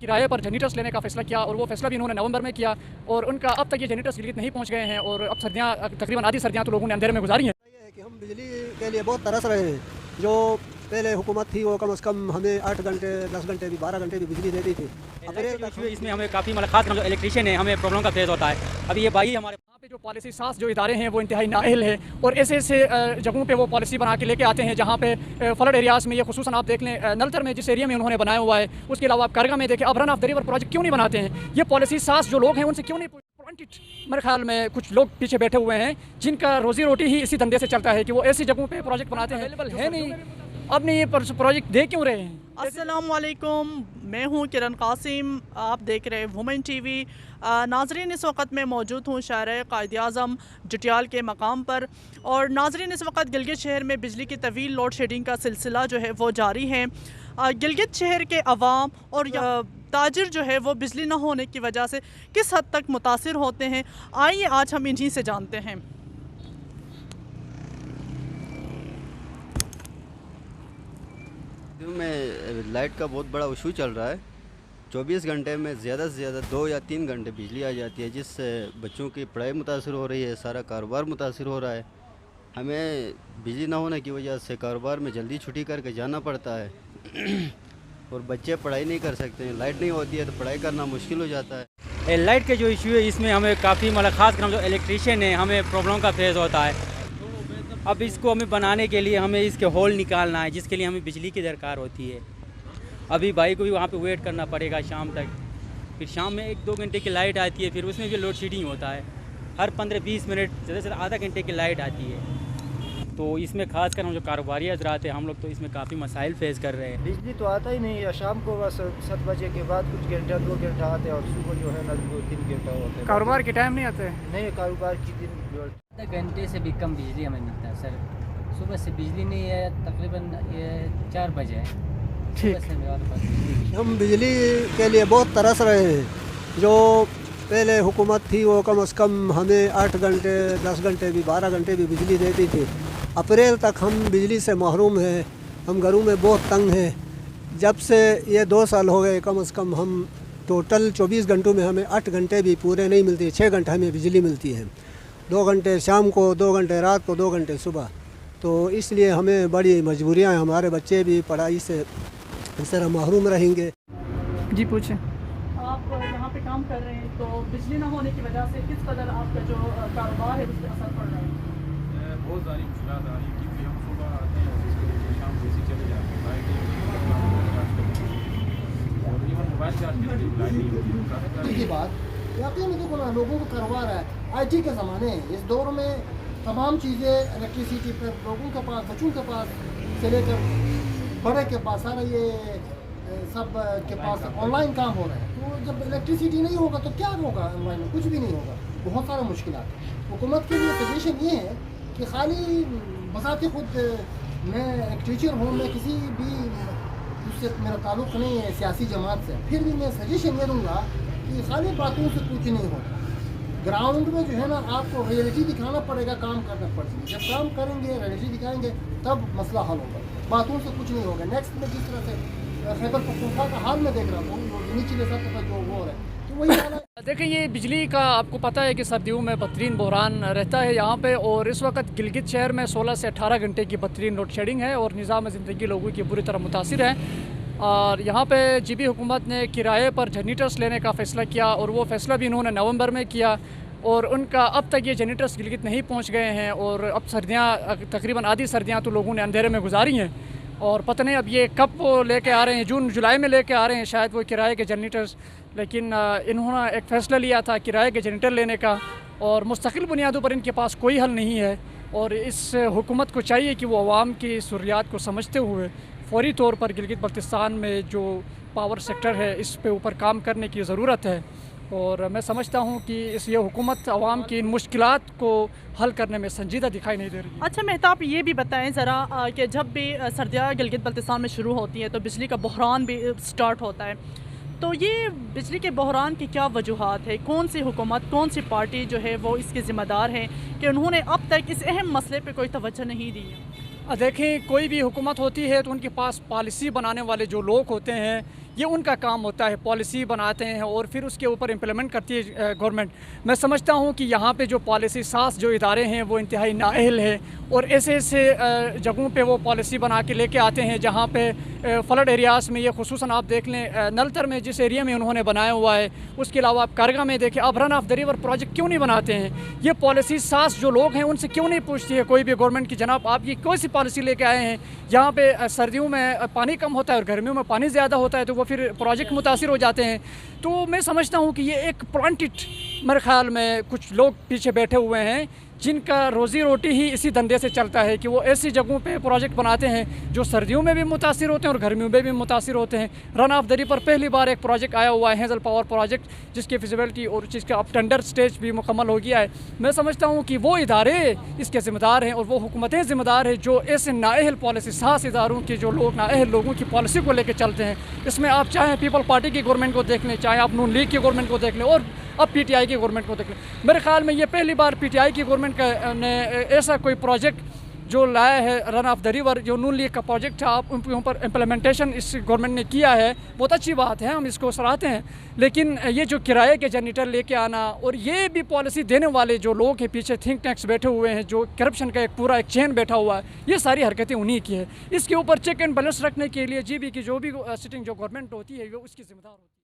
किराए पर जनरेटर्स लेने का फैसला किया और वो फैसला भी इन्होंने नवंबर में किया और उनका अब तक ये जनरेटर्स गिलगित नहीं पहुंच गए हैं और अब सर्दियां तकरीबन आधी सर्दियां तो लोगों ने अंधेरे में गुजारी हैं। ये है कि हम बिजली के लिए बहुत तरस रहे हैं। जो पहले हुकूमत थी वो कम से कम हमें 8 घंटे 10 घंटे भी 12 घंटे भी बिजली देती थी। इसमें हमें काफ़ी मतलब खास जो इलेक्ट्रिशियन है हमें प्रॉब्लम का फेस होता है। अभी ये भाई हमारे यहाँ पे जो पॉलिसी सास जो इदारे हैं वो इंतहाई नाअहल है और ऐसे ऐसे जगहों पे वो पॉलिसी बना के लेके आते हैं जहाँ पे फ्लड एरियाज़ में ये खुसूसन आप देख लें नलतर में जिस एरिया में उन्होंने बनाया हुआ है, उसके अलावा आप करगा में देखें, अब run of the river project क्यों नहीं बनाते हैं? ये पॉलिसी सास जो लोग हैं उनसे क्यों नहीं मेरे ख्याल में कुछ लोग पीछे बैठे हुए हैं जिनका रोजी रोटी ही इसी धंधे से चलता है कि वो ऐसी जगहों पे प्रोजेक्ट बनाते हैं। अवेलेबल है नहीं, अब नहीं ये प्रोजेक्ट दे क्यों रहे हैं? अस्सलाम वालेकुम, मैं हूं किरण कासिम, आप देख रहे हैं वुमेन टीवी। नाजरीन, इस वक्त मैं मौजूद हूं शहर कायद-ए-आज़म जटियाल के मकाम पर और नाजरीन इस वक्त गिलगित शहर में बिजली की तवील लोड शेडिंग का सिलसिला जो है वो जारी है। गिलगित शहर के अवाम और ताजिर जो है वो बिजली न होने की वजह से किस हद तक मुतासिर होते हैं, आइए आज हम इन्हीं से जानते हैं। में लाइट का बहुत बड़ा इशू चल रहा है। 24 घंटे में ज़्यादा से ज़्यादा 2 या 3 घंटे बिजली आ जाती है, जिससे बच्चों की पढ़ाई मुतासर हो रही है, सारा कारोबार मुतासर हो रहा है। हमें बिजली ना होने की वजह से कारोबार में जल्दी छुट्टी करके जाना पड़ता है और बच्चे पढ़ाई नहीं कर सकते हैं। लाइट नहीं होती है तो पढ़ाई करना मुश्किल हो जाता है। लाइट के जो इशू है इसमें हमें काफ़ी मतलब खास कर जो इलेक्ट्रिशियन है हमें प्रॉब्लम का फेस होता है। अब इसको हमें बनाने के लिए हमें इसके होल निकालना है, जिसके लिए हमें बिजली की दरकार होती है। अभी भाई को भी वहाँ पे वेट करना पड़ेगा शाम तक, फिर शाम में 1-2 घंटे की लाइट आती है, फिर उसमें भी लोड शेडिंग होता है। हर 15-20 मिनट ज़्यादा से आधा घंटे की लाइट आती है। तो इसमें खास कर हम जो कारोबारी हजरात हैं हम लोग तो इसमें काफ़ी मसाइल फेस कर रहे हैं। बिजली तो आता ही नहीं है, शाम को बस 7 बजे के बाद कुछ घंटा 2 घंटा आते हैं और सुबह जो है ना 2-3 घंटा होते हैं। कारोबार के टाइम नहीं आते? नहीं, कारोबार की दिन आधा घंटे से भी कम बिजली हमें मिलता है सर। सुबह से बिजली नहीं है, तकरीबन ये 4 बजे है। हम बिजली के लिए बहुत तरस रहे हैं। जो पहले हुकूमत थी वो कम से कम हमें 8 घंटे 10 घंटे भी 12 घंटे भी बिजली देती थी। अप्रैल तक हम बिजली से महरूम हैं, हम घरों में बहुत तंग हैं। जब से ये 2 साल हो गए कम से कम हम टोटल 24 घंटों में हमें 8 घंटे भी पूरे नहीं मिलती, 6 घंटे हमें बिजली मिलती है। 2 घंटे शाम को, 2 घंटे रात को, 2 घंटे सुबह। तो इसलिए हमें बड़ी मजबूरियाँ हैं, हमारे बच्चे भी पढ़ाई से इस तरह महरूम रहेंगे। जी पूछें। आप यहाँ पे काम कर रहे हैं तो बिजली न होने की वजह से किस कदर आपका जो कारोबार है उस पर असर पड़ रहा है? बहुत सारी मुश्किल आ रही है क्योंकि हम सुबह आते हैं और शाम जैसे चले जाते हैं, लाइट और इवन मोबाइल चार्ज के लिए लाइट नहीं होती की बात वाकई में देखो ना, लोगों को कारोबार है, IT के ज़माने हैं। इस दौर में तमाम चीज़ें इलेक्ट्रिसिटी पर लोगों के पास, बच्चों के पास से लेकर बड़े के पास सारा ये सब के पास ऑनलाइन काम हो रहा है। तो जब इलेक्ट्रिसिटी नहीं होगा तो क्या होगा? ऑनलाइन में कुछ भी नहीं होगा, बहुत सारे मुश्किलात हैं। हुकूमत के लिए सजेशन ये है कि खाली बसाते खुद मैं एक टीचर हूँ, मैं किसी भी उससे मेरा ताल्लुक़ नहीं है सियासी जमात से, फिर भी मैं सजेशन ये दूँगा कि खाली बातों से कुछ नहीं होता। ग्राउंड में जो है ना आपको रियलिटी दिखाना पड़ेगा, काम करना पड़ेगा। जब काम करेंगे, रियलिटी दिखाएंगे तब मसला हल होगा, बातों से कुछ नहीं होगा। नेक्स्ट में जिस तरह से खैबर पख्तूनख्वा का हाल में देख रहा हूँ, नीचे सब जो हो रहा है तो वही हाल है। देखिए ये बिजली का आपको पता है कि सर्दियों में बदतरीन बहरान रहता है यहाँ पे और इस वक्त गिलगित शहर में 16 से 18 घंटे की बदतरीन लोड शेडिंग है और निज़ाम ज़िंदगी लोगों की बुरी तरह मुतासिर है। और यहाँ पे GB हुकूमत ने किराए पर जनरेटर्स लेने का फ़ैसला किया और वो फ़ैसला भी इन्होंने नवंबर में किया और उनका अब तक ये जनरेटर्स गिलगित नहीं पहुँच गए हैं और अब सर्दियाँ तकरीबन आधी सर्दियाँ तो लोगों ने अंधेरे में गुजारी हैं और पता नहीं अब ये कब वो लेके आ रहे हैं, जून जुलाई में लेके आ रहे हैं शायद वो किराए के जनरेटर्स। लेकिन इन्होंने एक फ़ैसला लिया था किराए के जनरेटर लेने का और मुस्तकिल बुनियादों पर इनके पास कोई हल नहीं है और इस हुकूमत को चाहिए कि वो अवाम की ज़रूरियात को समझते हुए फौरी तौर पर गिलगित बल्तिस्तान में जो पावर सेक्टर है इस पे ऊपर काम करने की ज़रूरत है। और मैं समझता हूँ कि ये हुकूमत आवाम की इन मुश्किलात को हल करने में संजीदा दिखाई नहीं दे रही। अच्छा मेहताब, ये भी बताएं ज़रा कि जब भी सर्दियाँ गिलगित बल्तिस्तान में शुरू होती है तो बिजली का बहरान भी स्टार्ट होता है, तो ये बिजली के बहरान की क्या वजूहात है? कौन सी हुकूमत, कौन सी पार्टी जो है वो इसके ज़िम्मेदार है कि उन्होंने अब तक इस अहम मसले पर कोई तवज्जो नहीं दी है? देखें कोई भी हुकूमत होती है तो उनके पास पॉलिसी बनाने वाले जो लोग होते हैं ये उनका काम होता है, पॉलिसी बनाते हैं और फिर उसके ऊपर इम्प्लीमेंट करती है गवर्नमेंट। मैं समझता हूँ कि यहाँ पे जो पॉलिसी साज जो इदारे हैं वो इंतहाई नाअहल है और ऐसे ऐसे जगहों पे वो पॉलिसी बना के लेके आते हैं जहाँ पे फ्लड एरियाज़ में, ये खुसूसन आप देख लें नलतर में जिस एरिया में उन्होंने बनाया हुआ है, उसके अलावा आप कारगा में देखें, आप run of the river project क्यों नहीं बनाते हैं? ये पॉलिसी साज जो लोग हैं उनसे क्यों नहीं पूछती है कोई भी गवर्नमेंट की, जनाब आप ये कोई सी पॉलिसी लेके आए हैं? यहाँ पे सर्दियों में पानी कम होता है और गर्मियों में पानी ज़्यादा होता है, तो वो फिर प्रोजेक्ट मुतासिर हो जाते हैं। तो मैं समझता हूँ कि ये एक प्लांटेड, मेरे ख्याल में कुछ लोग पीछे बैठे हुए हैं जिनका रोज़ी रोटी ही इसी धंधे से चलता है कि वो ऐसी जगहों पे प्रोजेक्ट बनाते हैं जो सर्दियों में भी मुतासिर होते हैं और गर्मियों में भी मुतासिर होते हैं। रन ऑफ द रिवर पहली बार एक प्रोजेक्ट आया हुआ है, हेज़ल पावर प्रोजेक्ट, जिसकी फिजिबिलिटी और जिसका अब टेंडर स्टेज भी मुकम्मल हो गया है। मैं समझता हूँ कि वो इदारे इसके ज़िम्मेदार हैं और वो हुकूमतें ज़िम्मेदार हैं जो ऐसे नाअहल पॉलिसी सास इदारों की, जो लोग नाअहल लोगों की पॉलिसी को लेकर चलते हैं। इसमें आप चाहे पीपल पार्टी की गवर्नमेंट को देख लें, चाहे आप नून लीग की गवर्नमेंट को देख लें और अब पीटीआई की गवर्नमेंट को देख लें। मेरे ख्याल में ये पहली बार पीटीआई की गवर्नमेंट ने ऐसा कोई प्रोजेक्ट जो लाया है, रन ऑफ द रिवर जो नून लीग का प्रोजेक्ट था, आप उनके ऊपर इम्प्लीमेंटेशन इस गवर्नमेंट ने किया है, बहुत अच्छी बात है, हम इसको सराहते हैं। लेकिन ये जो किराए के जनरेटर लेके आना और ये भी पॉलिसी देने वाले जो लोग हैं पीछे, थिंक टैंक्स बैठे हुए हैं, जो करप्शन का एक पूरा एक चेन बैठा हुआ है, ये सारी हरकतें उन्हीं की है। इसके ऊपर चेक एंड बैलेंस रखने के लिए जीबी की जो भी सिटिंग जो गवर्नमेंट होती है वो उसकी जिम्मेदार होती है।